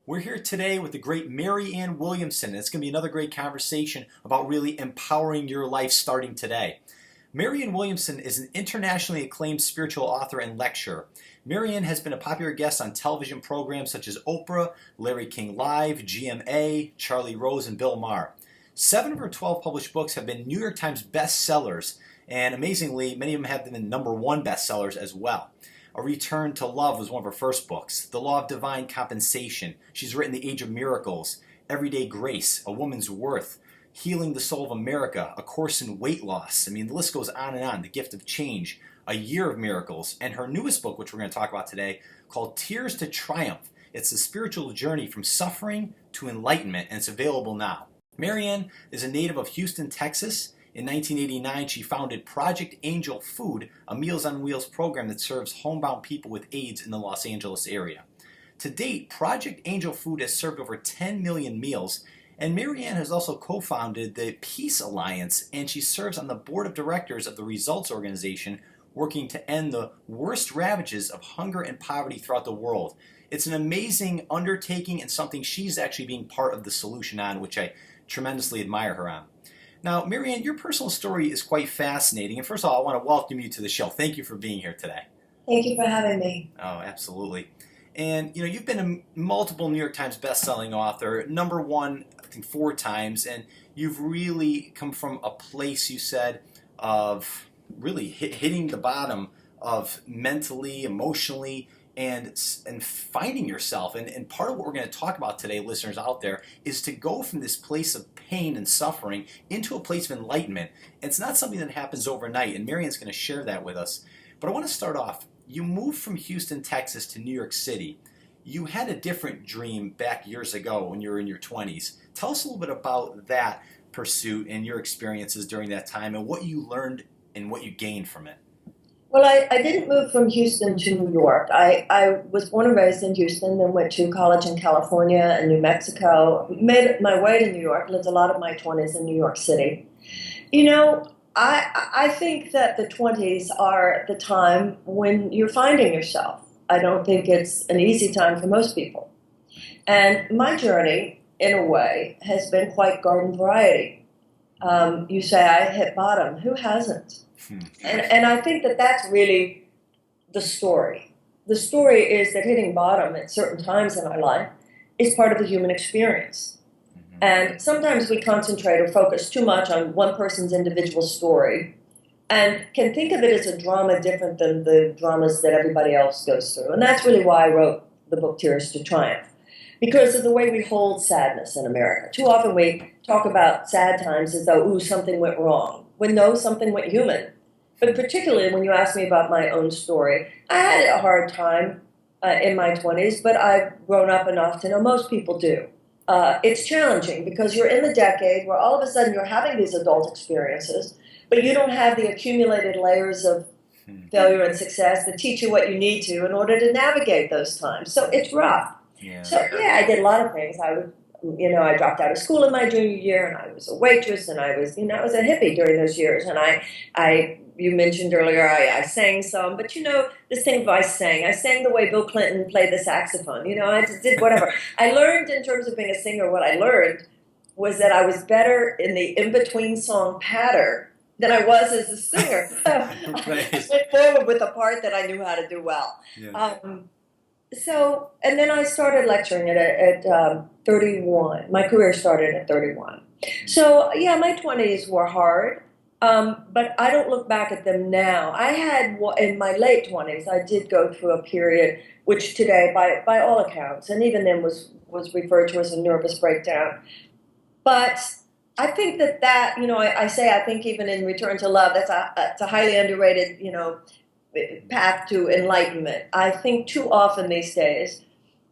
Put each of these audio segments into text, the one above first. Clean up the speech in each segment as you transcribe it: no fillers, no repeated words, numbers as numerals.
We're here today with the great Marianne Williamson. It's going to be another great conversation about really empowering your life starting today. Marianne Williamson is an internationally acclaimed spiritual author and lecturer. Marianne has been a popular guest on television programs such as Oprah, Larry King Live, GMA, Charlie Rose, and Bill Maher. 7 of her 12 published books have been New York Times bestsellers, and amazingly, many of them have been #1 bestsellers as well. A Return to Love was one of her first books. The Law of Divine Compensation. She's written The Age of Miracles, Everyday Grace, A Woman's Worth, Healing the Soul of America, A Course in Weight Loss. I mean, the list goes on and on. The Gift of Change, A Year of Miracles, and her newest book, which we're going to talk about today, called Tears to Triumph. It's a spiritual journey from suffering to enlightenment, and it's available now. Marianne is a native of Houston, Texas. In 1989, she founded Project Angel Food, a Meals on Wheels program that serves homebound people with AIDS in the Los Angeles area. To date, Project Angel Food has served over 10 million meals, and Marianne has also co-founded the Peace Alliance, and she serves on the board of directors of the Results Organization, working to end the worst ravages of hunger and poverty throughout the world. It's an amazing undertaking and something she's actually being part of the solution on, which I tremendously admire her on. Now, Marianne, your personal story is quite fascinating. And first of all, I want to welcome you to the show. Thank you for being here today. Thank you for having me. Oh, absolutely. And, you've been a multiple New York Times bestselling author, #1, I think 4 times. And you've really come from a place, you said, of really hitting the bottom of mentally, emotionally, and finding yourself. And part of what we're going to talk about today, listeners out there, is to go from this place of pain and suffering into a place of enlightenment. And it's not something that happens overnight, and Marianne's going to share that with us. But I want to start off. You moved from Houston, Texas to New York City. You had a different dream back years ago when you were in your 20s. Tell us a little bit about that pursuit and your experiences during that time and what you learned and what you gained from it. Well, I didn't move from Houston to New York. I was born and raised in Houston, then went to college in California and New Mexico. Made my way to New York, lived a lot of my 20s in New York City. I think that the 20s are the time when you're finding yourself. I don't think it's an easy time for most people. And my journey, in a way, has been quite garden variety. You say I hit bottom. Who hasn't? And I think that that's really the story. The story is that hitting bottom at certain times in our life is part of the human experience. And sometimes we concentrate or focus too much on one person's individual story and can think of it as a drama different than the dramas that everybody else goes through. And that's really why I wrote the book Tears to Triumph, because of the way we hold sadness in America. Too often we talk about sad times as though, ooh, something went wrong. When no, something went human. But particularly when you ask me about my own story, I had a hard time in my 20s, but I've grown up enough to know most people do. It's challenging because you're in the decade where all of a sudden you're having these adult experiences, but you don't have the accumulated layers of failure and success that teach you what you need to in order to navigate those times. So it's rough. Yeah. So yeah, I did a lot of things. I dropped out of school in my junior year, and I was a waitress, and I was a hippie during those years. And you mentioned earlier, I sang some, but this thing of I sang the way Bill Clinton played the saxophone. I just did whatever. I learned in terms of being a singer, what I learned was that I was better in the in-between song patter than I was as a singer. I went forward with the part that I knew how to do well. Yeah. And then I started lecturing at 31. My career started at 31. So, yeah, my 20s were hard, but I don't look back at them now. I had, in my late 20s, I did go through a period which today, by all accounts, and even then was referred to as a nervous breakdown. But I think that I think even in Return to Love, that's a highly underrated, path to enlightenment. I think too often these days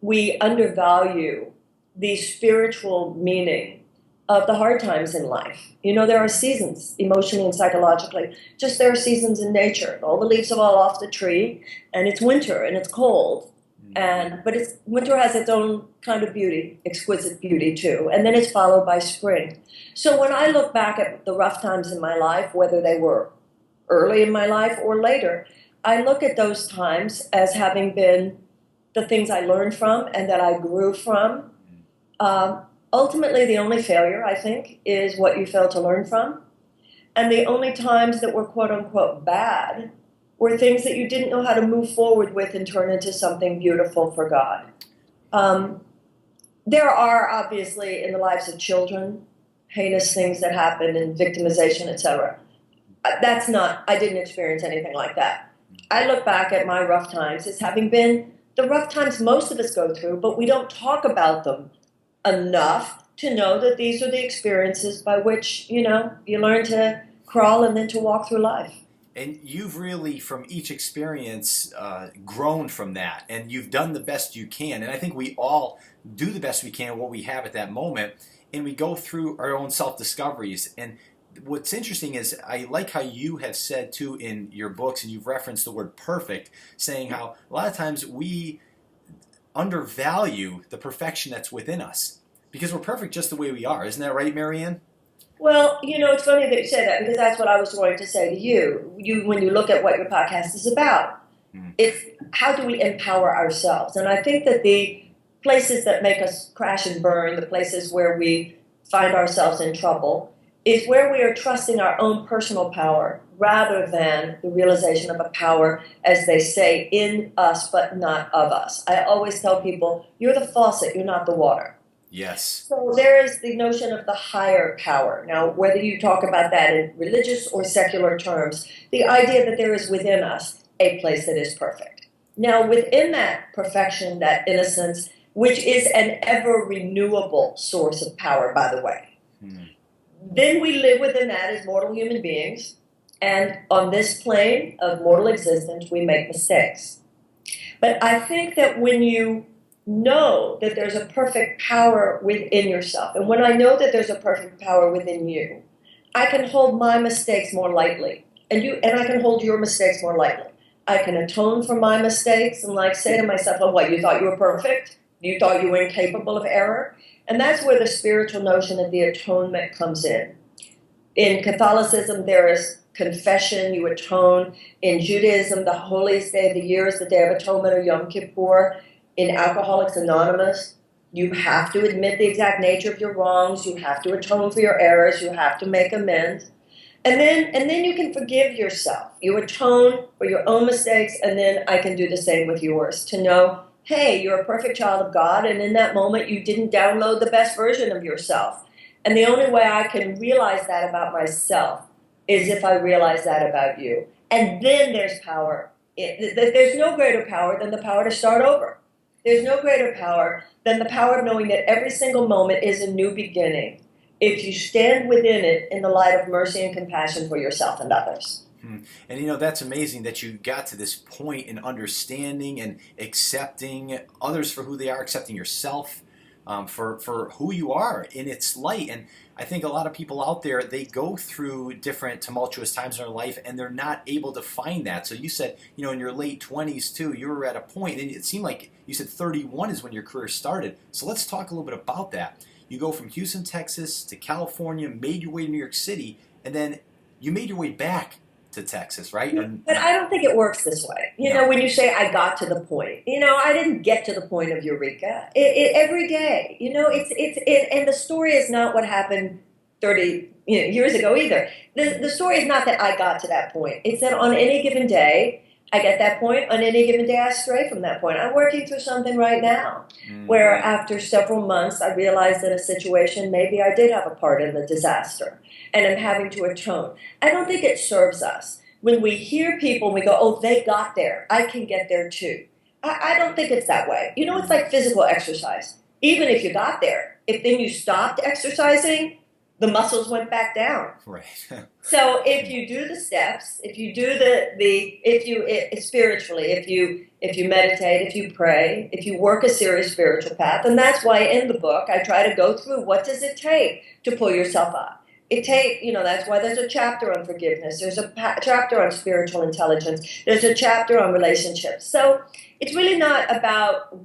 we undervalue the spiritual meaning of the hard times in life. There are seasons, emotionally and psychologically, just there are seasons in nature. All the leaves fall off the tree, and it's winter, and it's cold. But winter has its own kind of beauty, exquisite beauty too, and then it's followed by spring. So when I look back at the rough times in my life, whether they were early in my life or later, I look at those times as having been the things I learned from and that I grew from. Ultimately, the only failure, I think, is what you fail to learn from. And the only times that were quote unquote bad were things that you didn't know how to move forward with and turn into something beautiful for God. There are obviously in the lives of children heinous things that happen and victimization, etc. I didn't experience anything like that. I look back at my rough times as having been the rough times most of us go through, but we don't talk about them enough to know that these are the experiences by which, you learn to crawl and then to walk through life. And you've really, from each experience, grown from that. And you've done the best you can. And I think we all do the best we can what we have at that moment. And we go through our own self-discoveries. And what's interesting is I like how you have said, too, in your books, and you've referenced the word perfect, saying how a lot of times we undervalue the perfection that's within us because we're perfect just the way we are. Isn't that right, Marianne? Well, it's funny that you say that because that's what I was going to say to you. When you look at what your podcast is about, it's how do we empower ourselves? And I think that the places that make us crash and burn, the places where we find ourselves in trouble, is where we are trusting our own personal power rather than the realization of a power, as they say, in us but not of us. I always tell people, you're the faucet, you're not the water. Yes. So there is the notion of the higher power. Now, whether you talk about that in religious or secular terms, the idea that there is within us a place that is perfect. Now, within that perfection, that innocence, which is an ever-renewable source of power, by the way, then we live within that as mortal human beings, and on this plane of mortal existence, we make mistakes. But I think that when you know that there's a perfect power within yourself, and when I know that there's a perfect power within you, I can hold my mistakes more lightly, and I can hold your mistakes more lightly. I can atone for my mistakes and say to myself, oh, what, you thought you were perfect? You thought you were incapable of error? And that's where the spiritual notion of the atonement comes in. In Catholicism, there is confession, you atone. In Judaism, the holiest day of the year is the Day of Atonement, or Yom Kippur. In Alcoholics Anonymous, you have to admit the exact nature of your wrongs, you have to atone for your errors, you have to make amends. And then you can forgive yourself. You atone for your own mistakes, and then I can do the same with yours. To know, hey, you're a perfect child of God, and in that moment you didn't download the best version of yourself. And the only way I can realize that about myself is if I realize that about you. And then there's power. There's no greater power than the power to start over. There's no greater power than the power of knowing that every single moment is a new beginning if you stand within it in the light of mercy and compassion for yourself and others. And that's amazing that you got to this point in understanding and accepting others for who they are, accepting yourself for who you are in its light. And I think a lot of people out there, they go through different tumultuous times in their life and they're not able to find that. So you said, in your late 20s too, you were at a point, and it seemed like you said 31 is when your career started. So let's talk a little bit about that. You go from Houston, Texas to California, made your way to New York City, and then you made your way back to Texas, right? But I don't think it works this way. When you say I got to the point, I didn't get to the point of Eureka. Every day, and the story is not what happened 30 years ago either. The story is not that I got to that point. It's that on any given day, I get that point. On any given day, I stray from that point. I'm working through something right now where after several months, I realized in a situation, maybe I did have a part in the disaster and I'm having to atone. I don't think it serves us. When we hear people and we go, oh, they got there, I can get there too. I don't think it's that way. It's like physical exercise. Even if you got there, if then you stopped exercising, the muscles went back down. Right. So if you do the steps, if you do spiritually, if you meditate, if you pray, if you work a serious spiritual path, and that's why in the book I try to go through what does it take to pull yourself up. That's why there's a chapter on forgiveness. There's a chapter on spiritual intelligence. There's a chapter on relationships. So it's really not about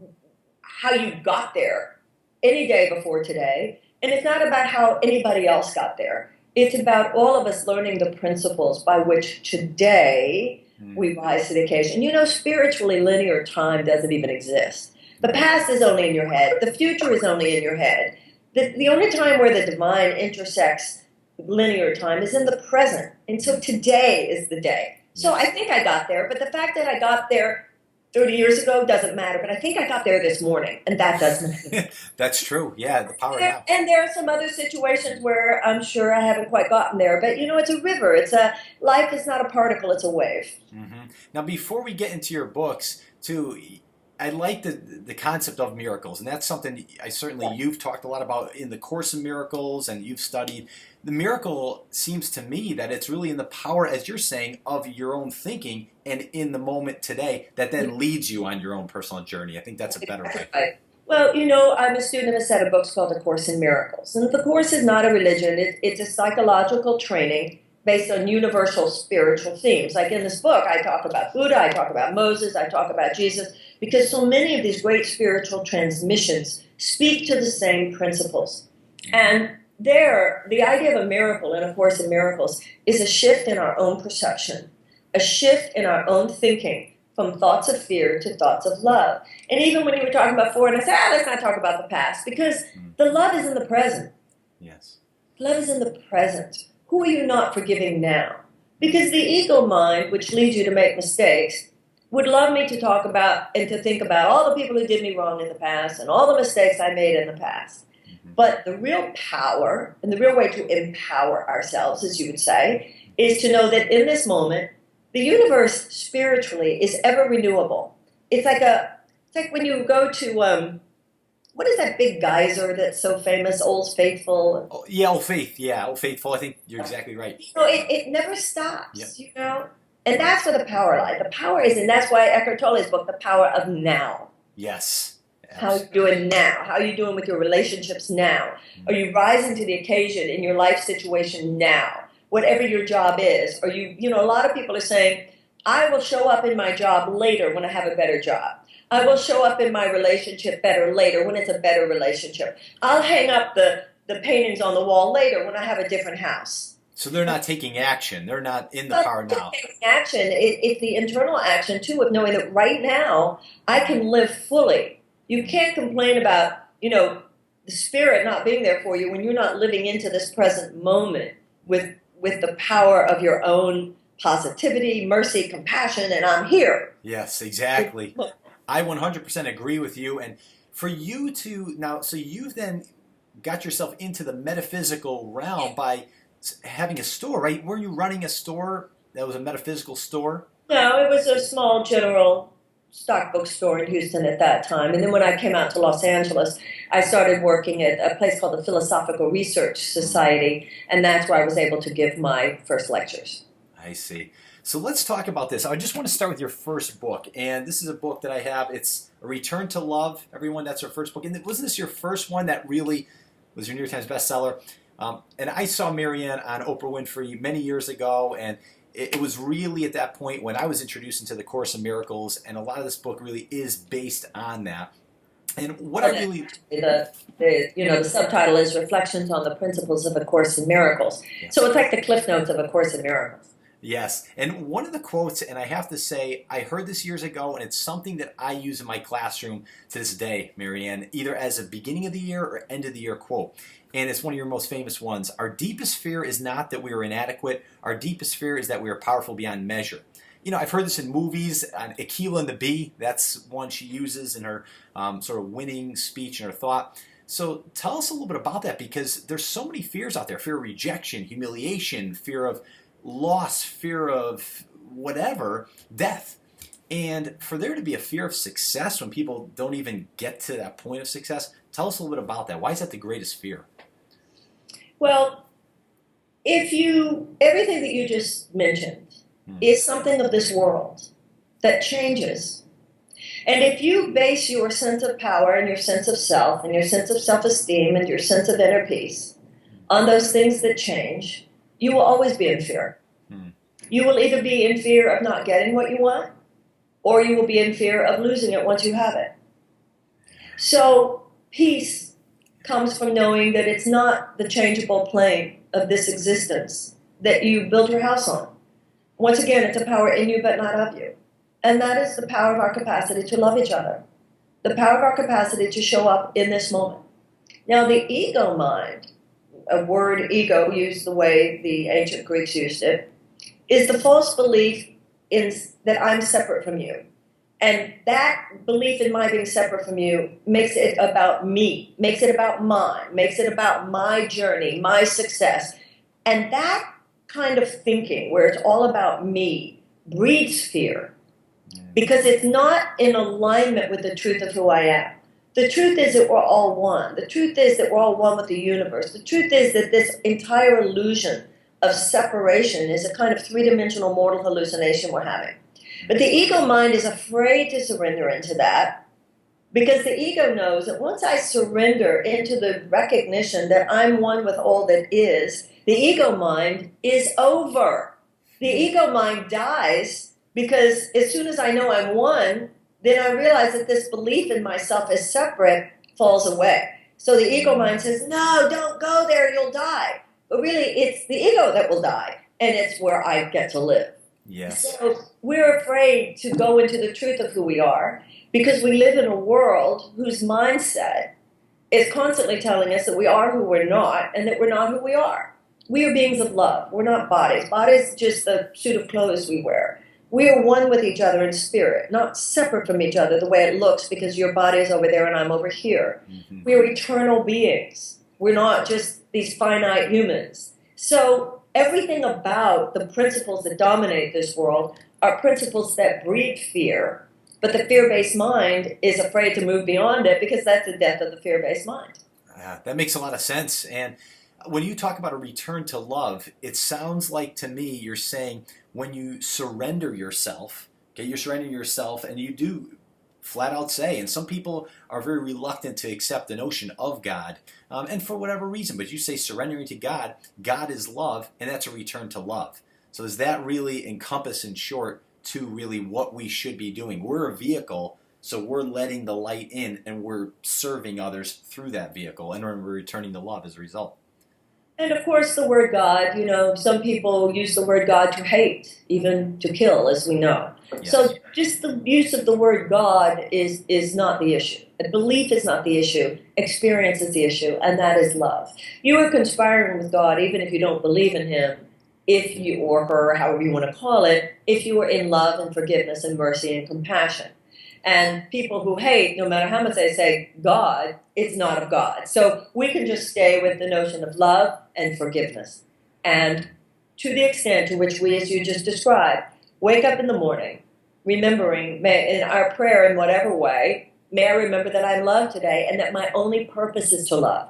how you got there any day before today. And it's not about how anybody else got there. It's about all of us learning the principles by which today we rise to the occasion. You know, spiritually, linear time doesn't even exist. The past is only in your head. The future is only in your head. The only time where the divine intersects linear time is in the present. And so today is the day. So I think I got there, but the fact that I got there 30 years ago doesn't matter. But I think I got there this morning, and that does matter. That's true. Yeah, the power now. And there are some other situations where I'm sure I haven't quite gotten there. But, you know, it's a river. Life is not a particle, it's a wave. Mm-hmm. Now, before we get into your books, too, I like the concept of miracles, and that's something you've talked a lot about in the Course in Miracles, and you've studied. The miracle seems to me that it's really in the power, as you're saying, of your own thinking and in the moment today that then leads you on your own personal journey. I think that's a better way. Right. Well, you know, I'm a student of a set of books called The Course in Miracles. And the Course is not a religion. It's a psychological training based on universal spiritual themes. Like in this book, I talk about Buddha, I talk about Moses, I talk about Jesus, because so many of these great spiritual transmissions speak to the same principles. And the idea of a miracle in A Course in Miracles is a shift in our own perception, a shift in our own thinking from thoughts of fear to thoughts of love. And even when you were talking about before, and I said, let's not talk about the past, because the love is in the present. Yes. Love is in the present. Who are you not forgiving now? Because the ego mind, which leads you to make mistakes, would love me to talk about and to think about all the people who did me wrong in the past and all the mistakes I made in the past. But the real power and the real way to empower ourselves, as you would say, is to know that in this moment, the universe spiritually is ever renewable. It's like when you go to, what is that big geyser that's so famous, Old Faithful? Oh, yeah, Old Faith. Yeah, Old Faithful. I think you're exactly right. You know, it never stops, Yep. you know? And that's where the power lies. The power is, and that's why Eckhart Tolle's book, The Power of Now. Yes. How are you doing now? How are you doing with your relationships now? Are you rising to the occasion in your life situation now? Whatever your job is. Or you know, a lot of people are saying, I will show up in my job later when I have a better job. I will show up in my relationship better later when it's a better relationship. I'll hang up the paintings on the wall later when I have a different house. So they're not taking action. They're not in the power now. Taking action. It's the internal action, too, of knowing that right now I can live fully. You can't complain about, you know, the spirit not being there for you when you're not living into this present moment with the power of your own positivity, mercy, compassion, and I'm here. Yes, exactly. I 100% agree with you. And for you to now, so you've then got yourself into the metaphysical realm by having a store, right? Were you running a store that was a metaphysical store? No, it was a small general stock bookstore in Houston at that time. And then when I came out to Los Angeles, I started working at a place called the Philosophical Research Society, and that's where I was able to give my first lectures. I see. So let's talk about this. I just want to start with your first book, and this is a book that I have. It's A Return to Love. Everyone, that's our first book. And wasn't this your first one that really was your New York Times bestseller? And I saw Marianne on Oprah Winfrey many years ago, and it was really at that point when I was introduced into the Course in Miracles, and a lot of this book really is based on that. And what I really... The subtitle is Reflections on the Principles of A Course in Miracles. Yes. So it's like the Cliff Notes of A Course in Miracles. Yes, and one of the quotes, and I have to say, I heard this years ago, and it's something that I use in my classroom to this day, Marianne, either as a beginning of the year or end of the year quote. And it's one of your most famous ones. Our deepest fear is not that we are inadequate. Our deepest fear is that we are powerful beyond measure. You know, I've heard this in movies. Akilah and the Bee, that's one she uses in her sort of winning speech and her thought. So tell us a little bit about that, because there's so many fears out there. Fear of rejection, humiliation, fear of loss, fear of whatever, death. And for there to be a fear of success when people don't even get to that point of success, tell us a little bit about that. Why is that the greatest fear? Well, everything that you just mentioned is something of this world that changes. And if you base your sense of power and your sense of self and your sense of self-esteem and your sense of inner peace on those things that change, you will always be in fear. You will either be in fear of not getting what you want, or you will be in fear of losing it once you have it. So peace comes from knowing that it's not the changeable plane of this existence that you build your house on. Once again, it's a power in you but not of you. And that is the power of our capacity to love each other, the power of our capacity to show up in this moment. Now, the ego mind, a word ego used the way the ancient Greeks used it, is the false belief in that I'm separate from you. And that belief in my being separate from you makes it about me, makes it about mine, makes it about my journey, my success. And that kind of thinking, where it's all about me, breeds fear because it's not in alignment with the truth of who I am. The truth is that we're all one. The truth is that we're all one with the universe. The truth is that this entire illusion of separation is a kind of three-dimensional mortal hallucination we're having. But the ego mind is afraid to surrender into that because the ego knows that once I surrender into the recognition that I'm one with all that is, the ego mind is over. The ego mind dies because as soon as I know I'm one, then I realize that this belief in myself as separate falls away. So the ego mind says, no, don't go there, you'll die. But really, it's the ego that will die, and it's where I get to live. Yes. So we're afraid to go into the truth of who we are because we live in a world whose mindset is constantly telling us that we are who we're not and that we're not who we are. We are beings of love. We're not bodies. Bodies are just the suit of clothes we wear. We are one with each other in spirit, not separate from each other the way it looks because your body is over there and I'm over here. Mm-hmm. We are eternal beings. We're not just these finite humans. So everything about the principles that dominate this world are principles that breed fear, but the fear-based mind is afraid to move beyond it because that's the death of the fear-based mind. That makes a lot of sense. And when you talk about a return to love, it sounds like to me you're saying when you surrender yourself, okay, you're surrendering yourself, and you do flat out say, and some people are very reluctant to accept the notion of God, and for whatever reason, but you say surrendering to God, God is love, and that's a return to love. So does that really encompass in short to really what we should be doing? We're a vehicle, so we're letting the light in, and we're serving others through that vehicle, and we're returning to love as a result. And of course, the word God, some people use the word God to hate, even to kill, as we know. Yes. So just the use of the word God is not the issue. Belief is not the issue. Experience is the issue, and that is love. You are conspiring with God, even if you don't believe in Him, if you, or her, however you want to call it, if you are in love and forgiveness and mercy and compassion. And people who hate, no matter how much they say God, it's not of God. So we can just stay with the notion of love and forgiveness. And to the extent to which we, as you just described, wake up in the morning, remembering, in our prayer in whatever way, may I remember that I'm loved today and that my only purpose is to love.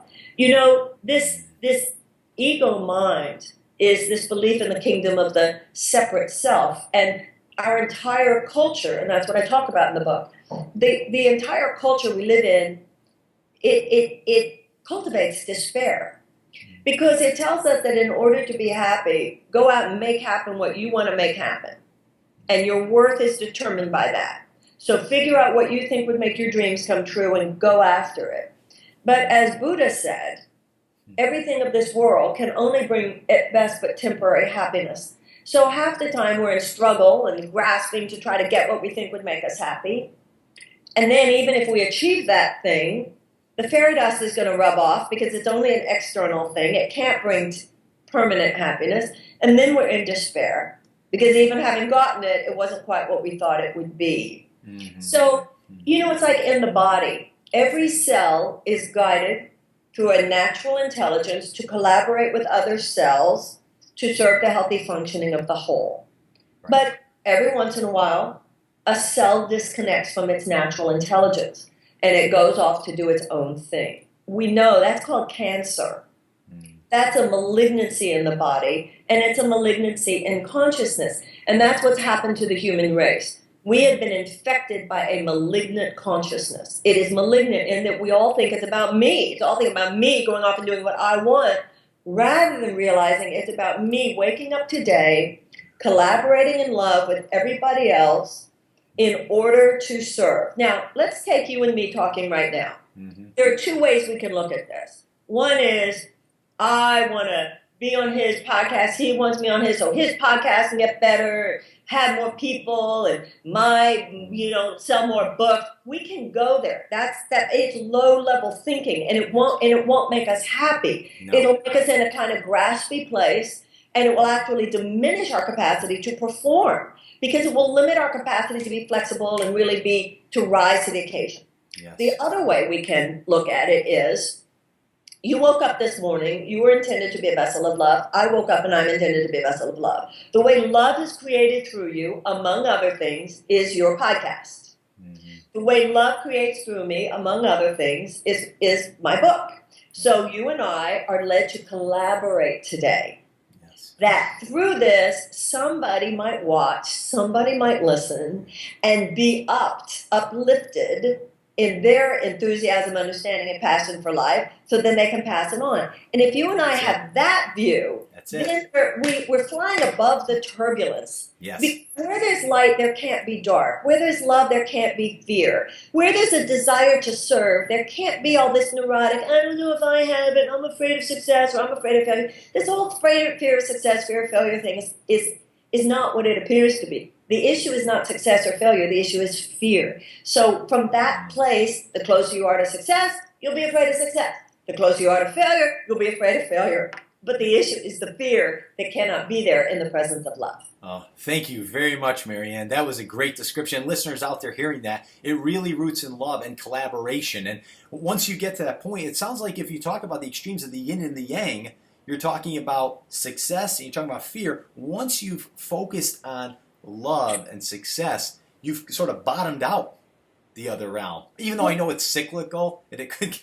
This ego mind is this belief in the kingdom of the separate self. And our entire culture, and that's what I talk about in the book, the entire culture we live in, it cultivates despair. Because it tells us that in order to be happy, go out and make happen what you want to make happen. And your worth is determined by that. So figure out what you think would make your dreams come true and go after it. But as Buddha said, everything of this world can only bring at best but temporary happiness. So half the time we're in struggle and grasping to try to get what we think would make us happy. And then even if we achieve that thing, the fairy dust is going to rub off because it's only an external thing. It can't bring permanent happiness. And then we're in despair because even having gotten it, it wasn't quite what we thought it would be. Mm-hmm. So, it's like in the body. Every cell is guided through a natural intelligence to collaborate with other cells to serve the healthy functioning of the whole. Right. But every once in a while, a cell disconnects from its natural intelligence, and it goes off to do its own thing. We know that's called cancer. That's a malignancy in the body, and it's a malignancy in consciousness. And that's what's happened to the human race. We have been infected by a malignant consciousness. It is malignant in that we all think it's about me. It's all think about me going off and doing what I want, rather than realizing it's about me waking up today, collaborating in love with everybody else in order to serve. Now, let's take you and me talking right now. Mm-hmm. There are two ways we can look at this. One is, I want to be on his podcast. He wants me on his, so his podcast can get better, have more people, and sell more books. We can go there. It's low level thinking, and it won't make us happy. No. It'll make us in a kind of graspy place, and it will actually diminish our capacity to perform because it will limit our capacity to be flexible and really to rise to the occasion. Yes. The other way we can look at it is, you woke up this morning, you were intended to be a vessel of love. I woke up and I'm intended to be a vessel of love. The way love is created through you, among other things, is your podcast. Mm-hmm. The way love creates through me, among other things, is my book. So you and I are led to collaborate today. Yes. That through this, somebody might watch, somebody might listen, and be uplifted in their enthusiasm, understanding, and passion for life, so then they can pass it on. And if you and I have that view, then we're flying above the turbulence. Yes. Where there's light, there can't be dark. Where there's love, there can't be fear. Where there's a desire to serve, there can't be all this neurotic, I don't know if I have it, I'm afraid of success, or I'm afraid of failure. This whole fear of success, fear of failure thing is not what it appears to be. The issue is not success or failure. The issue is fear. So from that place, the closer you are to success, you'll be afraid of success. The closer you are to failure, you'll be afraid of failure. But the issue is the fear that cannot be there in the presence of love. Oh, thank you very much, Marianne. That was a great description. Listeners out there hearing that, it really roots in love and collaboration. And once you get to that point, it sounds like if you talk about the extremes of the yin and the yang, you're talking about success and you're talking about fear. Once you've focused on love and success, you've sort of bottomed out the other realm. Even though I know it's cyclical, and it could.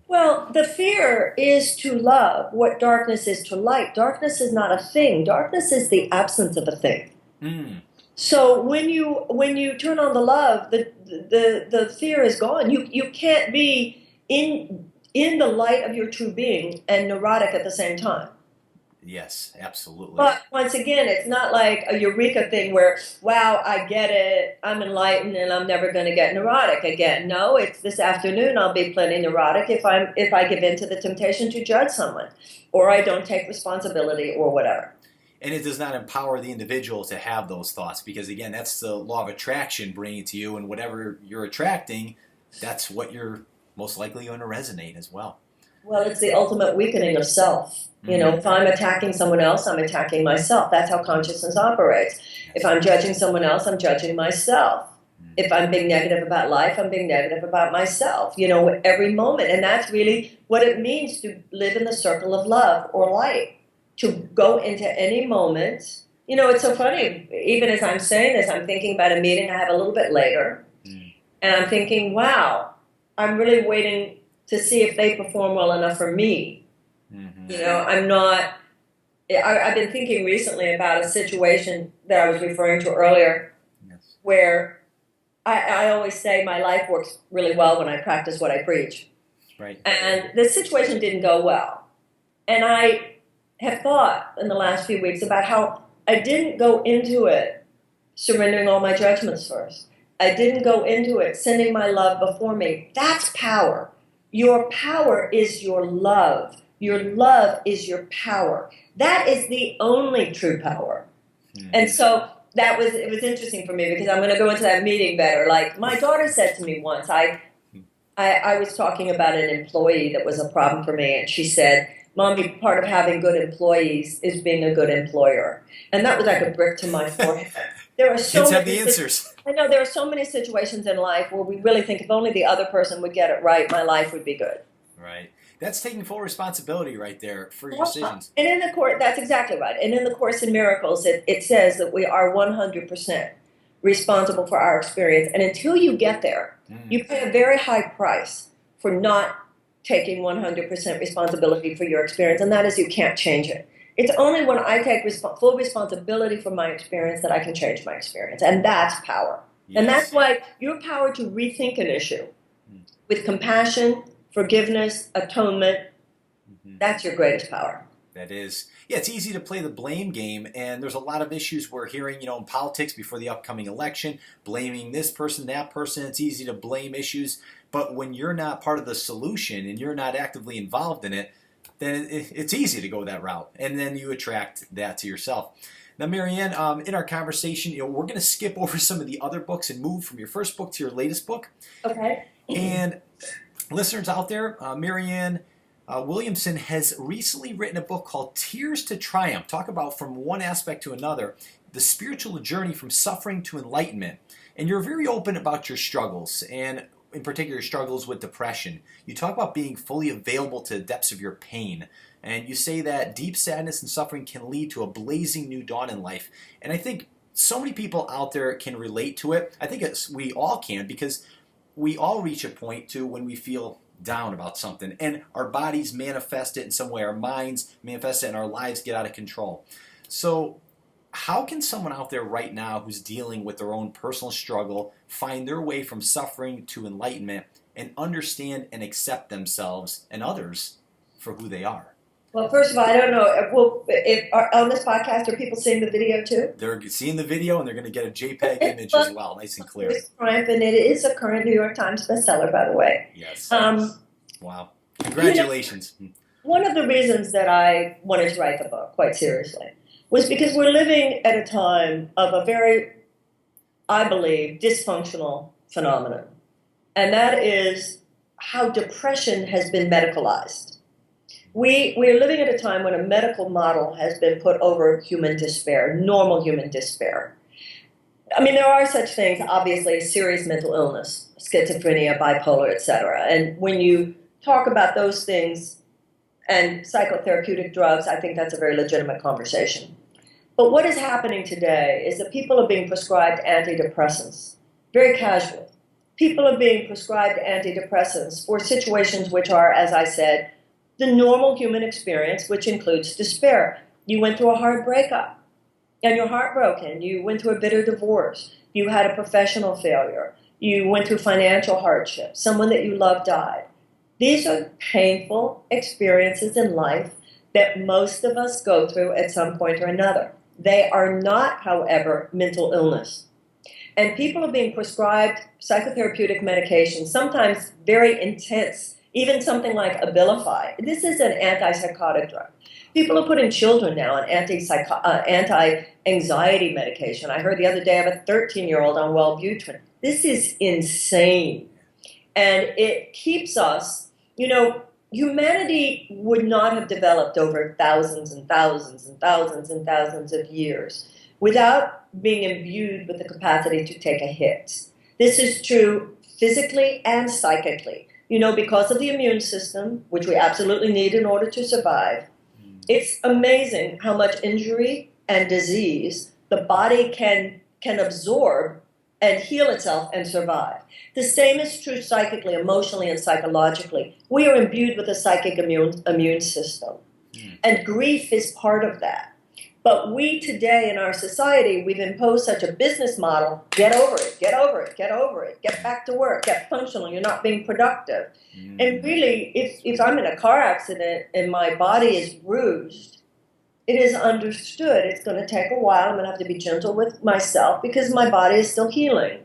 Well, the fear is to love what darkness is to light. Darkness is not a thing. Darkness is the absence of a thing. Mm. So when you turn on the love, the fear is gone. You can't be in the light of your true being and neurotic at the same time. Yes, absolutely. But once again, it's not like a eureka thing where, wow, I get it, I'm enlightened, and I'm never going to get neurotic again. No, it's this afternoon I'll be plenty neurotic if I give in to the temptation to judge someone, or I don't take responsibility, or whatever. And it does not empower the individual to have those thoughts because, again, that's the law of attraction bringing it to you, and whatever you're attracting, that's what you're most likely going to resonate as well. Well, it's the ultimate weakening of self. You know, if I'm attacking someone else, I'm attacking myself. That's how consciousness operates. If I'm judging someone else, I'm judging myself. If I'm being negative about life, I'm being negative about myself, every moment. And that's really what it means to live in the circle of love or light, to go into any moment. It's so funny. Even as I'm saying this, I'm thinking about a meeting I have a little bit later. And I'm thinking, wow, I'm really waiting to see if they perform well enough for me. Mm-hmm. I've been thinking recently about a situation that I was referring to earlier, where I always say my life works really well when I practice what I preach. Right. And this situation didn't go well. And I have thought in the last few weeks about how I didn't go into it surrendering all my judgments first. I didn't go into it sending my love before me. That's power. Your power is your love. Your love is your power. That is the only true power. Mm-hmm. And so it was interesting for me because I'm going to go into that meeting better. Like my daughter said to me once, I was talking about an employee that was a problem for me, and she said, Mommy, part of having good employees is being a good employer. And that was like a brick to my forehead. There are so Kids many have the answers. I know there are so many situations in life where we really think if only the other person would get it right, my life would be good. Right. That's taking full responsibility right there for your decisions. And in the Course, that's exactly right. And in the Course in Miracles, it says that we are 100% responsible for our experience. And until you get there, you pay a very high price for not taking 100% responsibility for your experience, and that is you can't change it. It's only when I take full responsibility for my experience that I can change my experience, and that's power. Yes. And that's why your power to rethink an issue with compassion, forgiveness, atonement, that's your greatest power. That is. Yeah, it's easy to play the blame game, and there's a lot of issues we're hearing, in politics before the upcoming election, blaming this person, that person. It's easy to blame issues, but when you're not part of the solution and you're not actively involved in it, then it's easy to go that route, and then you attract that to yourself. Now, Marianne, in our conversation, we're going to skip over some of the other books and move from your first book to your latest book. Okay. And listeners out there, Marianne Williamson has recently written a book called Tears to Triumph. Talk about from one aspect to another, the spiritual journey from suffering to enlightenment. And you're very open about your struggles, and in particular struggles with depression. You talk about being fully available to the depths of your pain. And you say that deep sadness and suffering can lead to a blazing new dawn in life. And I think so many people out there can relate to it. I think we all can, because we all reach a point to when we feel down about something, and our bodies manifest it in some way, our minds manifest it, and our lives get out of control. So how can someone out there right now who's dealing with their own personal struggle find their way from suffering to enlightenment and understand and accept themselves and others for who they are? Well, first of all, I don't know. On this podcast, are people seeing the video too? They're seeing the video, and they're going to get a JPEG image as well, nice and clear. Triumph, and it is a current New York Times bestseller, by the way. Yes. Wow. Congratulations. One of the reasons that I wanted to write the book, quite seriously, was because we're living at a time of a very, I believe, dysfunctional phenomenon. And that is how depression has been medicalized. We're living at a time when a medical model has been put over human despair, normal human despair. I mean, there are such things, obviously, serious mental illness, schizophrenia, bipolar, etc. And when you talk about those things and psychotherapeutic drugs, I think that's a very legitimate conversation. But what is happening today is that people are being prescribed antidepressants, very casually. People are being prescribed antidepressants for situations which are, as I said, the normal human experience, which includes despair. You went through a hard breakup, and you're heartbroken. You went through a bitter divorce. You had a professional failure. You went through financial hardship. Someone that you love died. These are painful experiences in life that most of us go through at some point or another. They are not, however, mental illness. And people are being prescribed psychotherapeutic medication, sometimes very intense, even something like Abilify. This is an antipsychotic drug. People are putting children now on anti-anxiety medication. I heard the other day of a 13-year-old on Wellbutrin. This is insane. And it keeps us, humanity would not have developed over thousands and thousands and thousands and thousands of years without being imbued with the capacity to take a hit. This is true physically and psychically. Because of the immune system, which we absolutely need in order to survive, it's amazing how much injury and disease the body can absorb and heal itself and survive. The same is true psychically, emotionally, and psychologically. We are imbued with a psychic immune system, and grief is part of that. But we today in our society, we've imposed such a business model, get over it, get over it, get over it, get back to work, get functional, you're not being productive. And really, if I'm in a car accident and my body is bruised, it is understood it's going to take a while. I'm going to have to be gentle with myself because my body is still healing.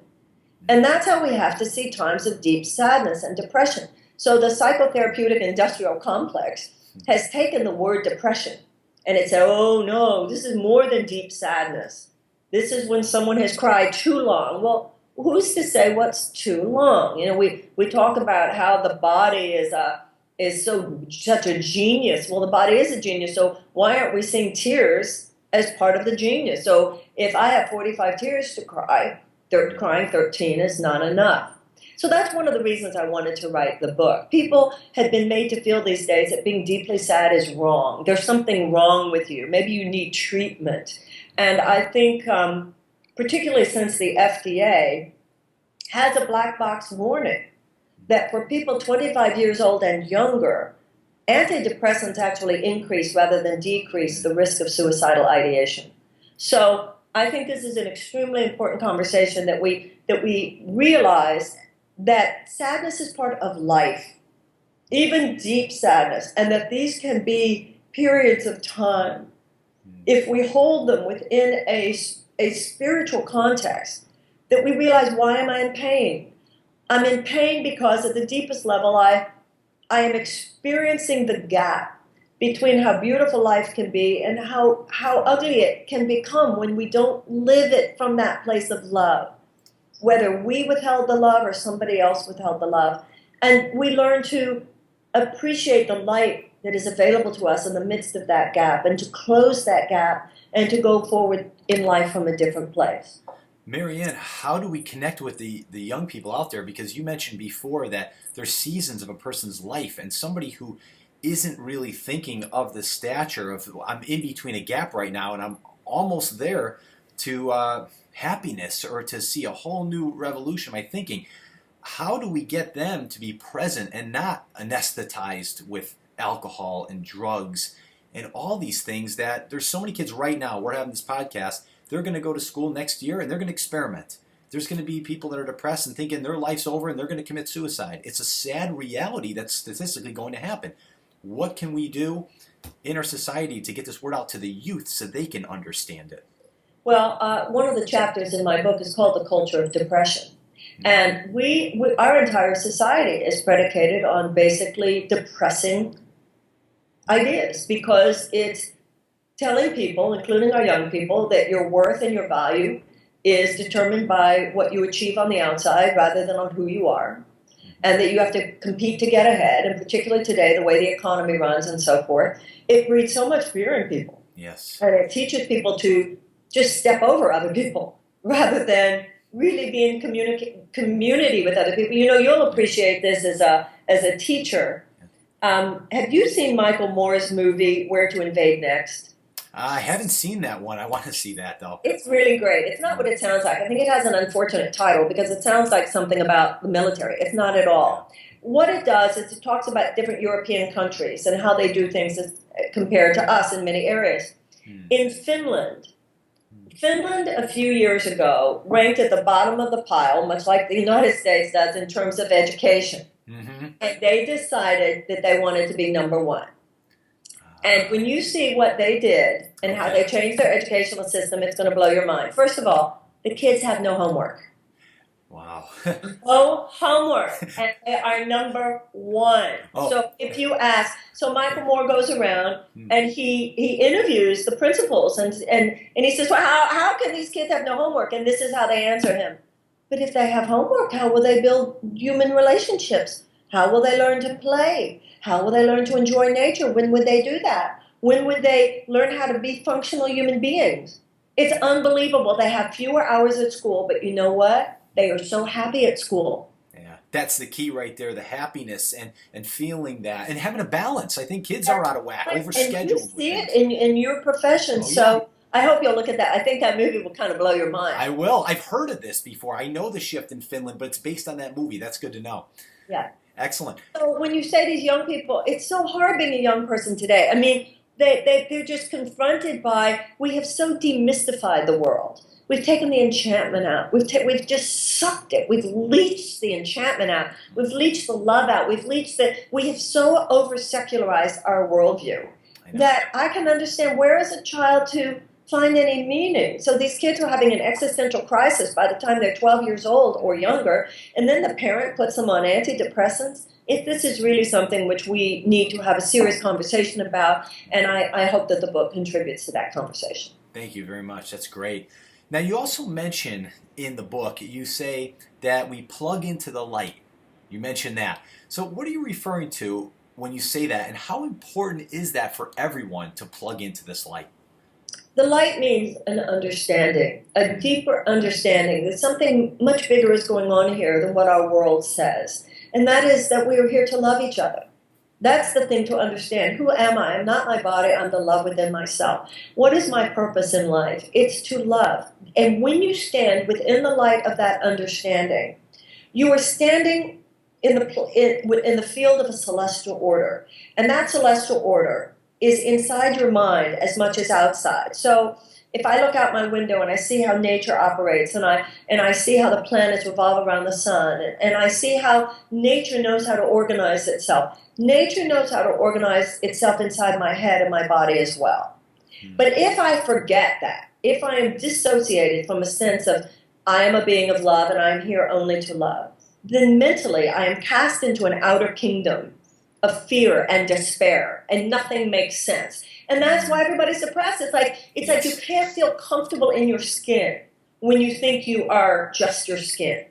And that's how we have to see times of deep sadness and depression. So the psychotherapeutic industrial complex has taken the word depression, and it said, oh no, this is more than deep sadness. This is when someone has cried too long. Well, who's to say what's too long? We talk about how the body is such a genius. Well, the body is a genius, so why aren't we seeing tears as part of the genius? So if I have 45 tears to cry, crying 13 is not enough. So that's one of the reasons I wanted to write the book. People have been made to feel these days that being deeply sad is wrong. There's something wrong with you. Maybe you need treatment. And I think, particularly since the FDA has a black box warning that for people 25 years old and younger, antidepressants actually increase rather than decrease the risk of suicidal ideation. So I think this is an extremely important conversation that we realize that sadness is part of life, even deep sadness, and that these can be periods of time if we hold them within a spiritual context, that we realize, why am I in pain? I'm in pain because at the deepest level I am experiencing the gap between how beautiful life can be and how ugly it can become when we don't live it from that place of love, whether we withheld the love or somebody else withheld the love. And we learn to appreciate the light that is available to us in the midst of that gap, and to close that gap and to go forward in life from a different place. Marianne, how do we connect with the young people out there? Because you mentioned before that there's seasons of a person's life, and somebody who isn't really thinking of the stature of, I'm in between a gap right now and I'm almost there to happiness or to see a whole new revolution in my thinking. How do we get them to be present and not anesthetized with alcohol and drugs and all these things that there's so many kids right now, we're having this podcast, they're going to go to school next year and they're going to experiment. There's going to be people that are depressed and thinking their life's over and they're going to commit suicide. It's a sad reality that's statistically going to happen. What can we do in our society to get this word out to the youth so they can understand it? Well, one of the chapters in my book is called The Culture of Depression. And our entire society is predicated on basically depressing ideas, because it's telling people, including our young people, that your worth and your value is determined by what you achieve on the outside rather than on who you are, and that you have to compete to get ahead, and particularly today, the way the economy runs and so forth, it breeds so much fear in people. Yes. And it teaches people to just step over other people rather than really be in community with other people. You know, you'll appreciate this as a teacher. Have you seen Michael Moore's movie, Where to Invade Next? I haven't seen that one. I want to see that, though. It's really great. It's not what it sounds like. I think it has an unfortunate title because it sounds like something about the military. It's not at all. What it does is it talks about different European countries and how they do things as compared to us in many areas. In Finland a few years ago ranked at the bottom of the pile, much like the United States does in terms of education. Mm-hmm. And they decided that they wanted to be number one. And when you see what they did and how they changed their educational system, it's going to blow your mind. First of all, the kids have no homework. Wow. No homework. And they are number one. Oh. So if you ask, so Michael Moore goes around and he interviews the principals and he says, well, how can these kids have no homework? And this is how they answer him. But if they have homework, how will they build human relationships? How will they learn to play? How will they learn to enjoy nature? When would they do that? When would they learn how to be functional human beings? It's unbelievable. They have fewer hours at school, but you know what? They are so happy at school. Yeah, that's the key right there, the happiness and feeling that and having a balance. I think kids are out of whack, overscheduled. And you see it in your profession. Oh, so yeah. I hope you'll look at that. I think that movie will kind of blow your mind. I will. I've heard of this before. I know the shift in Finland, but it's based on that movie. That's good to know. Yeah. Excellent. So when you say these young people, it's so hard being a young person today. I mean, they're just confronted by, we have so demystified the world. We've taken the enchantment out. We've just sucked it. We've leached the enchantment out. We've leached the love out. We have so over-secularized our worldview that I can understand, where is a child to find any meaning? So these kids are having an existential crisis by the time they're 12 years old or younger, and then the parent puts them on antidepressants. This is really something which we need to have a serious conversation about, and I hope that the book contributes to that conversation. Thank you very much. That's great. Now, you also mention in the book, you say that we plug into the light. You mentioned that. So what are you referring to when you say that, and how important is that for everyone to plug into this light? The light means an understanding, a deeper understanding that something much bigger is going on here than what our world says. And that is that we are here to love each other. That's the thing to understand. Who am I? I'm not my body. I'm the love within myself. What is my purpose in life? It's to love. And when you stand within the light of that understanding, you are standing in the field of a celestial order. And that celestial order is inside your mind as much as outside. So if I look out my window and I see how nature operates, and I see how the planets revolve around the sun, and I see how nature knows how to organize itself, nature knows how to organize itself inside my head and my body as well. But if I forget that, if I am dissociated from a sense of I am a being of love and I'm here only to love, then mentally I am cast into an outer kingdom of fear and despair, and nothing makes sense. And that's why everybody's depressed. It's like you can't feel comfortable in your skin when you think you are just your skin.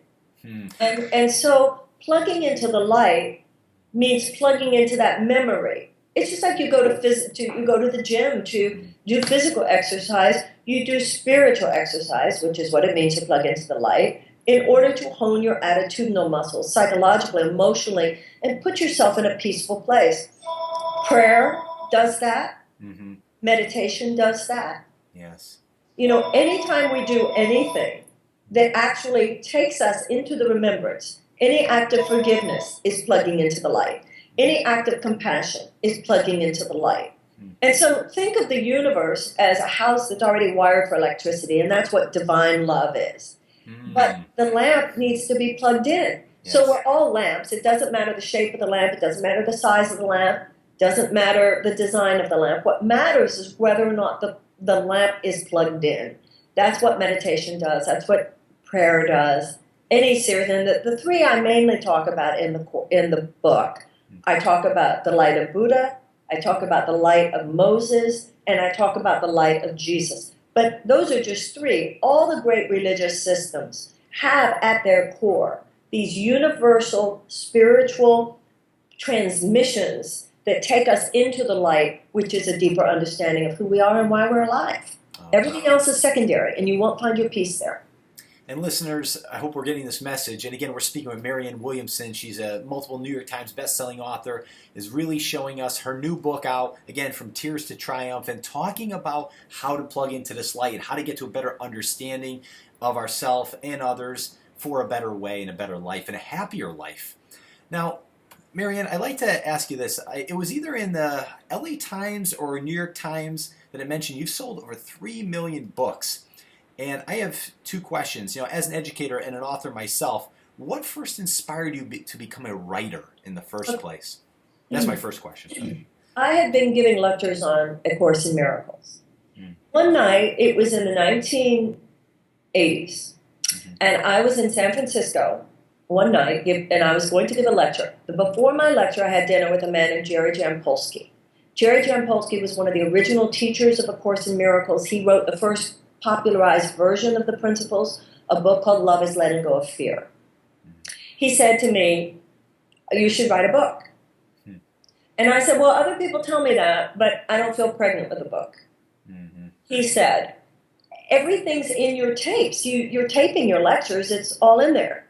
And so plugging into the light means plugging into that memory. It's just like you go to the gym to do physical exercise, you do spiritual exercise, which is what it means to plug into the light, in order to hone your attitudinal muscles, psychologically, emotionally, and put yourself in a peaceful place. Prayer does that. Mm-hmm. Meditation does that. Yes. Anytime we do anything that actually takes us into the remembrance, any act of forgiveness is plugging into the light. Any act of compassion is plugging into the light. And so think of the universe as a house that's already wired for electricity, and that's what divine love is. But the lamp needs to be plugged in. Yes. So we're all lamps. It doesn't matter the shape of the lamp. It doesn't matter the size of the lamp. It doesn't matter the design of the lamp. What matters is whether or not the lamp is plugged in. That's what meditation does. That's what prayer does. Any series. And the three I mainly talk about in the book. I talk about the light of Buddha, I talk about the light of Moses, and I talk about the light of Jesus. But those are just three. All the great religious systems have at their core these universal spiritual transmissions that take us into the light, which is a deeper understanding of who we are and why we're alive. Everything else is secondary, and you won't find your peace there. And listeners, I hope we're getting this message. And again, we're speaking with Marianne Williamson. She's a multiple New York Times best-selling author, is really showing us her new book out, again, From Tears to Triumph, and talking about how to plug into this light and how to get to a better understanding of ourselves and others for a better way and a better life and a happier life. Now, Marianne, I'd like to ask you this. It was either in the LA Times or New York Times that it mentioned you've sold over 3 million books. And I have two questions. As an educator and an author myself, what first inspired you to become a writer in the first place? That's my first question. I had been giving lectures on A Course in Miracles. One night, it was in the 1980s, and I was in San Francisco one night, and I was going to give a lecture. Before my lecture, I had dinner with a man named Jerry Jampolsky. Jerry Jampolsky was one of the original teachers of A Course in Miracles. He wrote the first popularized version of the principles, a book called Love is Letting Go of Fear. He said to me, you should write a book. And I said, well, other people tell me that, but I don't feel pregnant with a book. He said, everything's in your tapes. You're taping your lectures. It's all in there.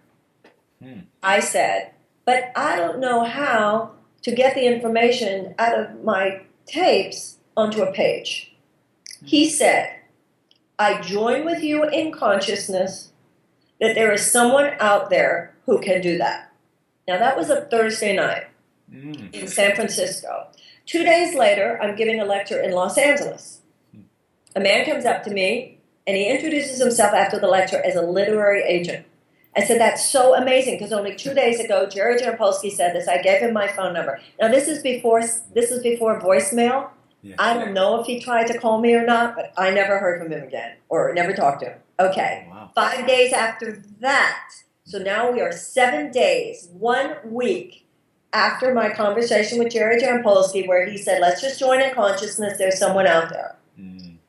I said, but I don't know how to get the information out of my tapes onto a page. He said, I join with you in consciousness that there is someone out there who can do that. Now, that was a Thursday night in San Francisco. 2 days later, I'm giving a lecture in Los Angeles. A man comes up to me, and he introduces himself after the lecture as a literary agent. I said, that's so amazing, because only 2 days ago, Jerry Jampolsky said this. I gave him my phone number. Now, this is before voicemail. Yeah. I don't know if he tried to call me or not, but I never heard from him again or never talked to him. Okay. Wow. 5 days after that, so now we are 7 days, 1 week after my conversation with Jerry Jampolsky where he said, let's just join in consciousness, there's someone out there.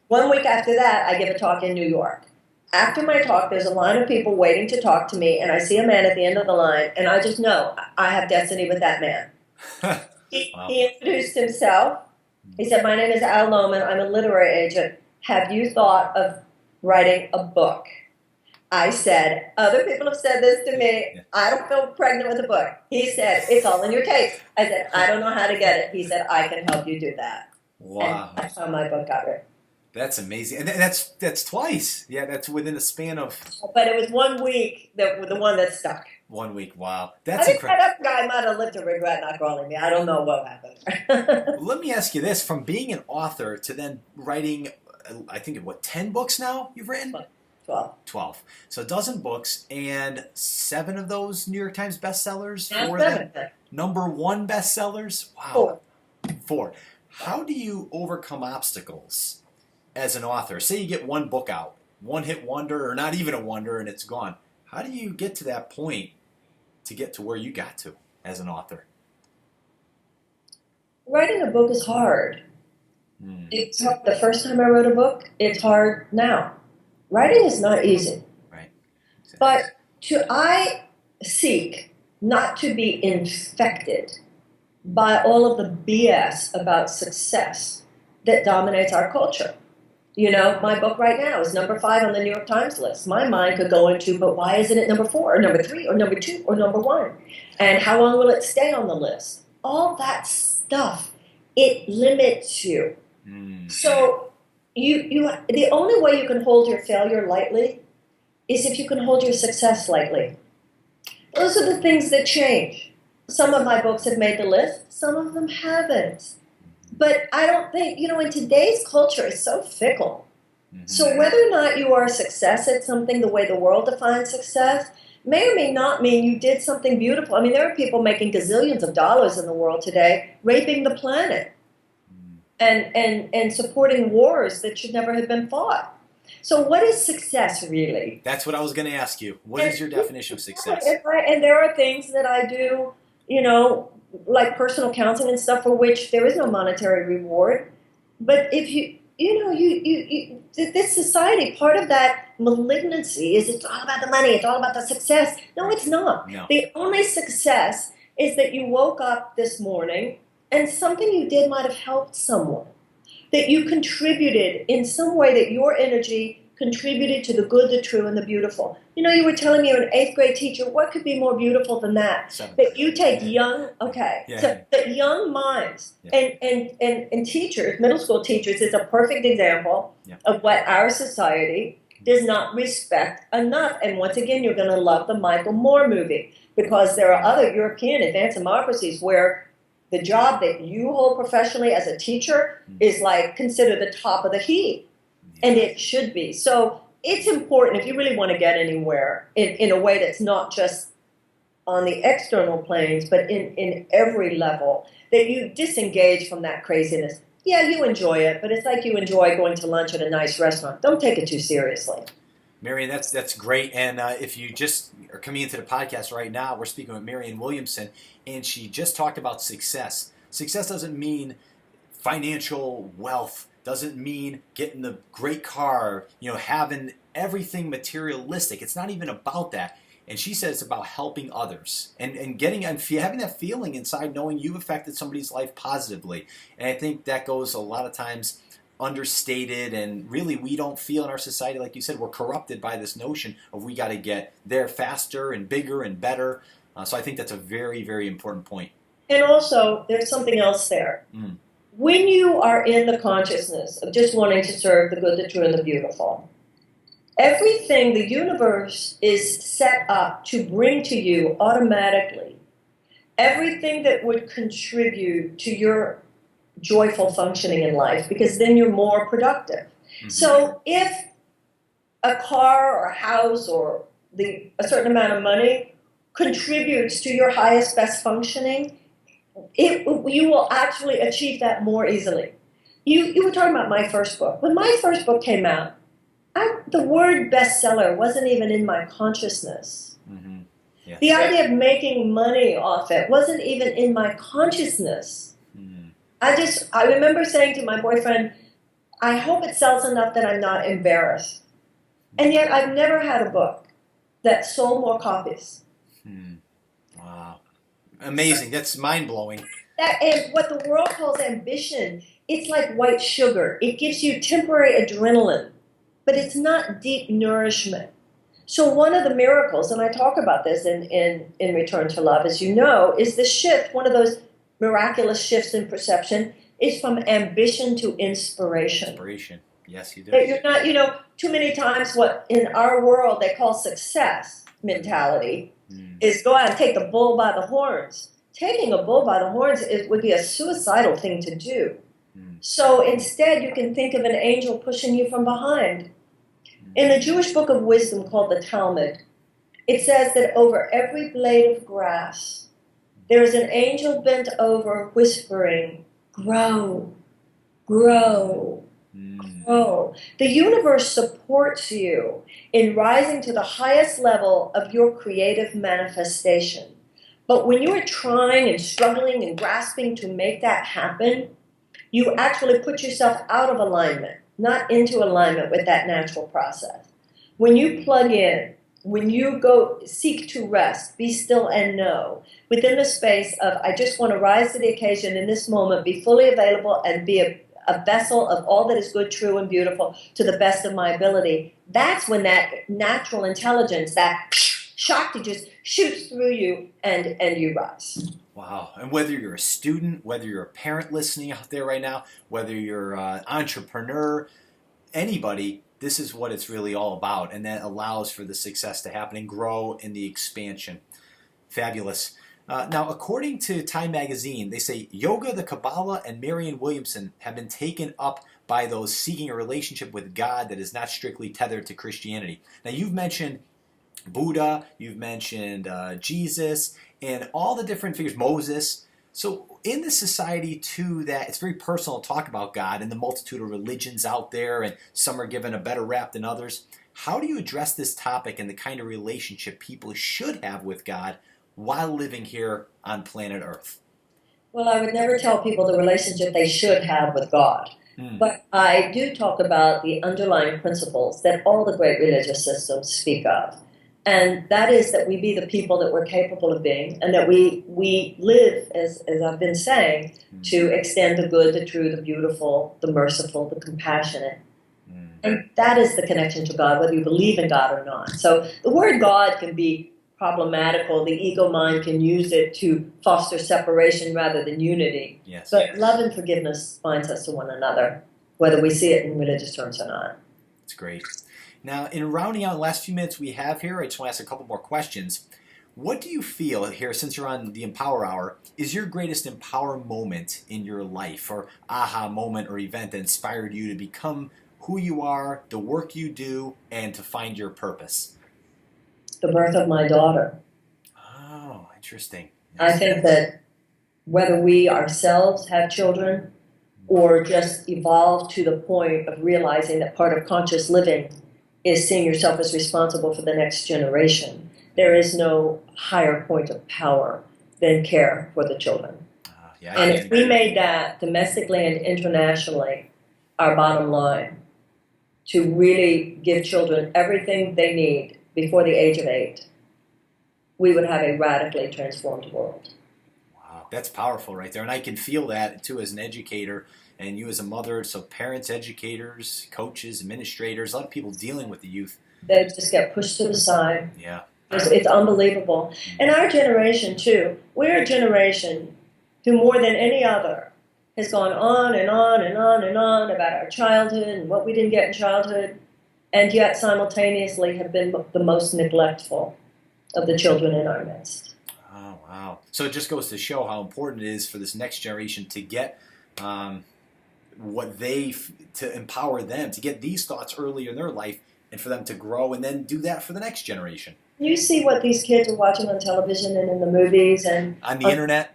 1 week after that, I give a talk in New York. After my talk, there's a line of people waiting to talk to me, and I see a man at the end of the line, and I just know I have destiny with that man. He introduced himself. He said, my name is Al Lohman. I'm a literary agent. Have you thought of writing a book? I said, other people have said this to me. I don't feel pregnant with a book. He said, it's all in your tape. I said, I don't know how to get it. He said, I can help you do that. Wow. And that's how my book got written. That's amazing. And that's twice. Yeah, that's within a span of... But it was 1 week, the one that stuck. 1 week, wow. That's incredible. That guy might have lived to regret not calling me. I don't know what happened. Well, let me ask you this. From being an author to then writing, I think, 10 books now you've written? 12. So a dozen books, and 7 of those New York Times bestsellers? Number 1 bestsellers? Wow. 4. How do you overcome obstacles as an author? Say you get one book out, one-hit wonder, or not even a wonder, and it's gone. How do you get to that point to get to where you got to as an author? writing a book is hard. It's hard the first time I wrote a book. It's hard now. Writing is not easy. Right. Exactly. But I seek not to be infected by all of the BS about success that dominates our culture. You know, my book right now is number 5 on the New York Times list. My mind could go into, but why isn't it number 4 or number 3 or number 2 or number 1? And how long will it stay on the list? All that stuff, it limits you. So the only way you can hold your failure lightly is if you can hold your success lightly. Those are the things that change. Some of my books have made the list, some of them haven't. But I don't think, you know, in today's culture, it's so fickle. So whether or not you are a success at something the way the world defines success may or may not mean you did something beautiful. I mean, there are people making gazillions of dollars in the world today, raping the planet and supporting wars that should never have been fought. So what is success really? That's what I was going to ask you. What is your definition of success? And there are things that I do, you know, like personal counseling and stuff for which there is no monetary reward. But if you this society, part of that malignancy is it's all about the money, it's all about the success. No, it's not. No. The only success is that you woke up this morning and something you did might have helped someone. That you contributed in some way, that your energy contributed to the good, the true, and the beautiful. You know, you were telling me you're an 8th grade teacher. What could be more beautiful than that? That you take young, so that young minds and teachers, middle school teachers is a perfect example of what our society does not respect enough. And once again, you're going to love the Michael Moore movie because there are other European advanced democracies where the job that you hold professionally as a teacher is like considered the top of the heap. And it should be. So it's important if you really want to get anywhere in a way that's not just on the external planes, but in every level, that you disengage from that craziness. Yeah, you enjoy it, but it's like you enjoy going to lunch at a nice restaurant. Don't take it too seriously. Marianne, that's great. And if you just are coming into the podcast right now, we're speaking with Marianne Williamson, and she just talked about success. Success doesn't mean financial wealth, doesn't mean getting the great car, you know, having everything materialistic. It's not even about that. And she says it's about helping others and getting and having that feeling inside knowing you've affected somebody's life positively. And I think that goes a lot of times understated, and really we don't feel in our society, like you said, we're corrupted by this notion of we got to get there faster and bigger and better. So I think that's a very, very important point. And also, there's something else there. When you are in the consciousness of just wanting to serve the good, the true, and the beautiful, everything, the universe is set up to bring to you automatically everything that would contribute to your joyful functioning in life, because then you're more productive. So if a car or a house or a certain amount of money contributes to your highest, best functioning, you will actually achieve that more easily. You were talking about my first book. When my first book came out, the word bestseller wasn't even in my consciousness. Yeah. The idea of making money off it wasn't even in my consciousness. I remember saying to my boyfriend, I hope it sells enough that I'm not embarrassed. And yet I've never had a book that sold more copies. Wow. Amazing. That's mind-blowing. And what the world calls ambition, it's like white sugar. It gives you temporary adrenaline, but it's not deep nourishment. So one of the miracles, and I talk about this in Return to Love, as you know, is the shift. One of those miraculous shifts in perception is from ambition to inspiration. Inspiration. Yes, you do. That you're not, you know, too many times what in our world they call success mentality is go out and take the bull by the horns. Taking a bull by the horns would be a suicidal thing to do. So instead you can think of an angel pushing you from behind. In the Jewish book of wisdom called the Talmud, it says that over every blade of grass, there is an angel bent over whispering, grow, grow, grow. The universe supports you in rising to the highest level of your creative manifestation. But when you are trying and struggling and grasping to make that happen, you actually put yourself out of alignment, not into alignment with that natural process. When you plug in, when you go seek to rest, be still and know, within the space of I just want to rise to the occasion in this moment, be fully available and be a vessel of all that is good, true, and beautiful to the best of my ability, that's when that natural intelligence, that Shakti just shoots through you and you rise. Wow. And whether you're a student, whether you're a parent listening out there right now, whether you're an entrepreneur, anybody, this is what it's really all about. And that allows for the success to happen and grow in the expansion. Fabulous. Now, according to Time Magazine, they say yoga, the Kabbalah, and Marianne Williamson have been taken up by those seeking a relationship with God that is not strictly tethered to Christianity. Now, you've mentioned Buddha, you've mentioned Jesus, and all the different figures, Moses. So in this society, too, that it's very personal to talk about God and the multitude of religions out there, and some are given a better rap than others. How do you address this topic and the kind of relationship people should have with God while living here on planet Earth? Well, I would never tell people the relationship they should have with God. But I do talk about the underlying principles that all the great religious systems speak of. And that is that we be the people that we're capable of being, and that we live, as I've been saying, to extend the good, the true, the beautiful, the merciful, the compassionate. And that is the connection to God, whether you believe in God or not. So the word God can be problematical. The ego mind can use it to foster separation rather than unity. Yes. But love and forgiveness binds us to one another, whether we see it in religious terms or not. That's great. Now, in rounding out the last few minutes we have here, I just want to ask a couple more questions. What do you feel here, since you're on the Empower Hour, is your greatest empower moment in your life, or aha moment or event that inspired you to become who you are, the work you do, and to find your purpose? The birth of my daughter. Oh, interesting. I think that whether we ourselves have children or just evolve to the point of realizing that part of conscious living is seeing yourself as responsible for the next generation, there is no higher point of power than care for the children. And if we made that domestically and internationally our bottom line, to really give children everything they need before the age of 8, we would have a radically transformed world. Wow, that's powerful right there. And I can feel that, too, as an educator, and you as a mother. So parents, educators, coaches, administrators, a lot of people dealing with the youth. They just get pushed to the side. Yeah. It's unbelievable. And our generation, too, we're a generation who more than any other has gone on and on and on and on about our childhood and what we didn't get in childhood, and yet simultaneously have been the most neglectful of the children in our midst. Oh, wow. So it just goes to show how important it is for this next generation to get to empower them, to get these thoughts early in their life, and for them to grow and then do that for the next generation. You see what these kids are watching on television and in the movies and on the internet.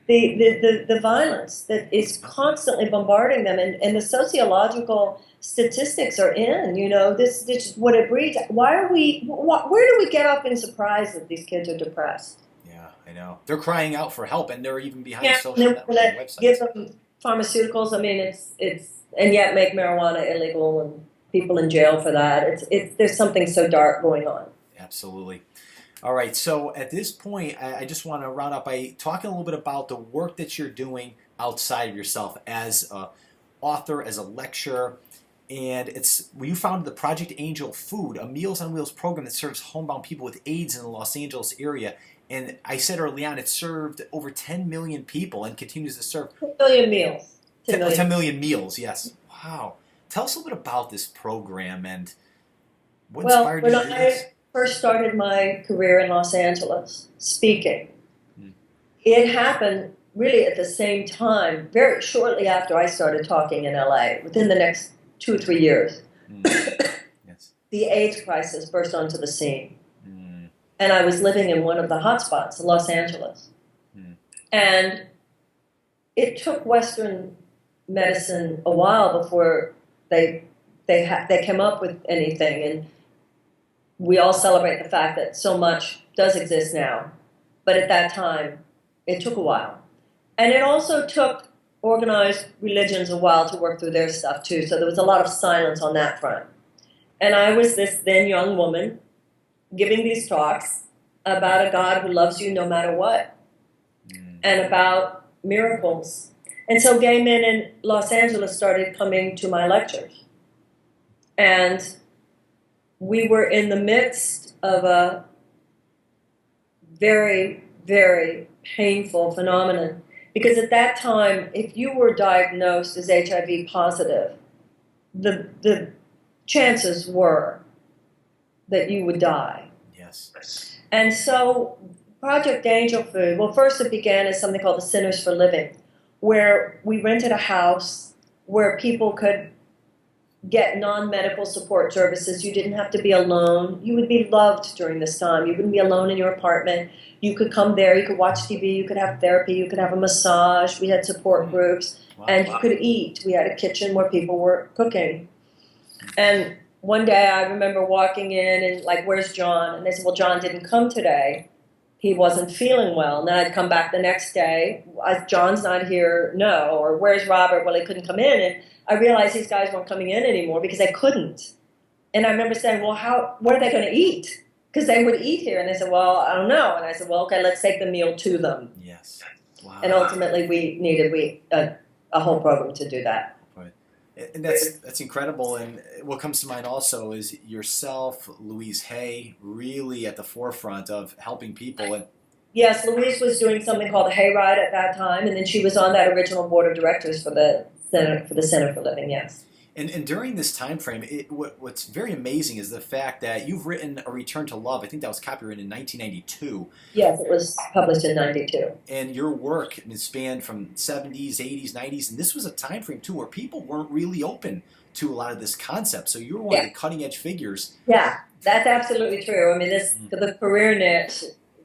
The violence that is constantly bombarding them, and the sociological statistics are in. This is what it breeds. Where do we get up in surprise that these kids are depressed? Yeah, I know. They're crying out for help, and they're even behind social network websites. Give them pharmaceuticals. I mean, it's and yet make marijuana illegal and people in jail for that. There's something so dark going on. Absolutely. All right, so at this point, I just want to round up by talking a little bit about the work that you're doing outside of yourself as an author, as a lecturer, and you founded the Project Angel Food, a Meals on Wheels program that serves homebound people with AIDS in the Los Angeles area. And I said early on, it served over 10 million people and continues to serve 10 million meals. 10 million meals, yes. Wow. Tell us a little bit about this program and what inspired you to do this. First started my career in Los Angeles speaking. It happened really at the same time, very shortly after I started talking in LA, within the next 2 or 3 years. Yes. The AIDS crisis burst onto the scene. And I was living in one of the hotspots in Los Angeles. And it took Western medicine a while before they came up with anything. And we all celebrate the fact that so much does exist now But at that time, it took a while. And it also took organized religions a while to work through their stuff too. So there was a lot of silence on that front. And I was this then young woman giving these talks about a God who loves you no matter what, and about miracles. And so gay men in Los Angeles started coming to my lectures. And we were in the midst of a very, very painful phenomenon. Because at that time, if you were diagnosed as HIV positive, the chances were that you would die. Yes. And so Project Angel Food, well, first it began as something called the Centers for Living, where we rented a house where people could get non-medical support services. You didn't have to be alone. You would be loved during this time. You wouldn't be alone in your apartment. You could come there. You could watch TV. You could have therapy. You could have a massage. We had support groups. Wow. And you could eat. We had a kitchen where people were cooking. And one day I remember walking in and like, where's John? And they said, well, John didn't come today. He wasn't feeling well. And then I'd come back the next day. John's not here. No. Or where's Robert? Well, he couldn't come in. And I realized these guys weren't coming in anymore because they couldn't. And I remember saying, well, what are they going to eat? Because they would eat here. And they said, well, I don't know. And I said, well, okay, let's take the meal to them. Yes. Wow. And ultimately we needed a whole program to do that. And that's incredible. And what comes to mind also is yourself, Louise Hay, really at the forefront of helping people. And yes, Louise was doing something called the Hayride at that time, and then she was on that original board of directors for the Center for Living. Yes. And during this time frame, what's very amazing is the fact that you've written A Return to Love. I think that was copyrighted in 1992. Yes, it was published in 92. And your work spanned from 70s, 80s, 90s, and this was a time frame too where people weren't really open to a lot of this concept. So you were one of the cutting edge figures. Yeah, that's absolutely true. I mean, the career niche,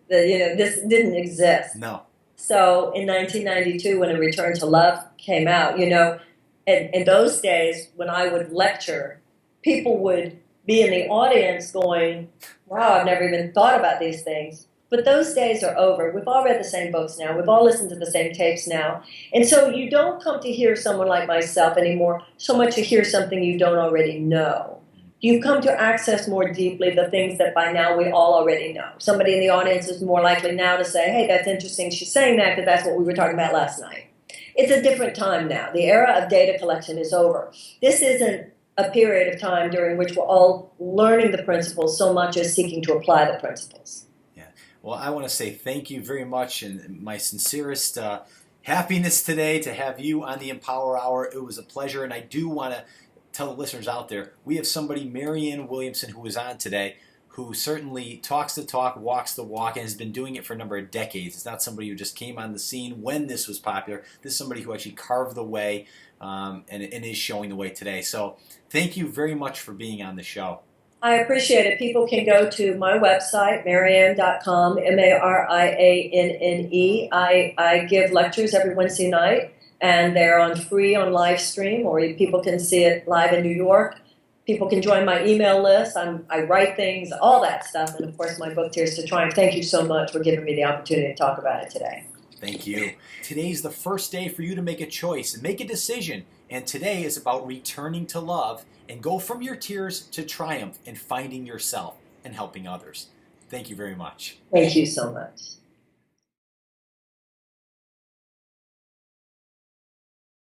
this didn't exist. No. So in 1992, when A Return to Love came out, in those days, when I would lecture, people would be in the audience going, wow, I've never even thought about these things. But those days are over. We've all read the same books now. We've all listened to the same tapes now. And so you don't come to hear someone like myself anymore so much to hear something you don't already know. You come to access more deeply the things that by now we all already know. Somebody in the audience is more likely now to say, hey, that's interesting. She's saying that because that's what we were talking about last night. It's a different time now. The era of data collection is over. This isn't a period of time during which we're all learning the principles so much as seeking to apply the principles. Yeah. Well, I want to say thank you very much, and my sincerest happiness today to have you on the Empower Hour. It was a pleasure, and I do want to tell the listeners out there, we have somebody, Marianne Williamson, who is on today, who certainly talks the talk, walks the walk, and has been doing it for a number of decades. It's not somebody who just came on the scene when this was popular. This is somebody who actually carved the way and is showing the way today. So thank you very much for being on the show. I appreciate it. People can go to my website, marianne.com, Marianne. I give lectures every Wednesday night, and they're free on live stream, or people can see it live in New York. People can join my email list. I write things, all that stuff. And, of course, my book, Tears to Triumph. Thank you so much for giving me the opportunity to talk about it today. Thank you. Today's the first day for you to make a choice and make a decision. And today is about returning to love and go from your tears to triumph and finding yourself and helping others. Thank you very much. Thank you so much.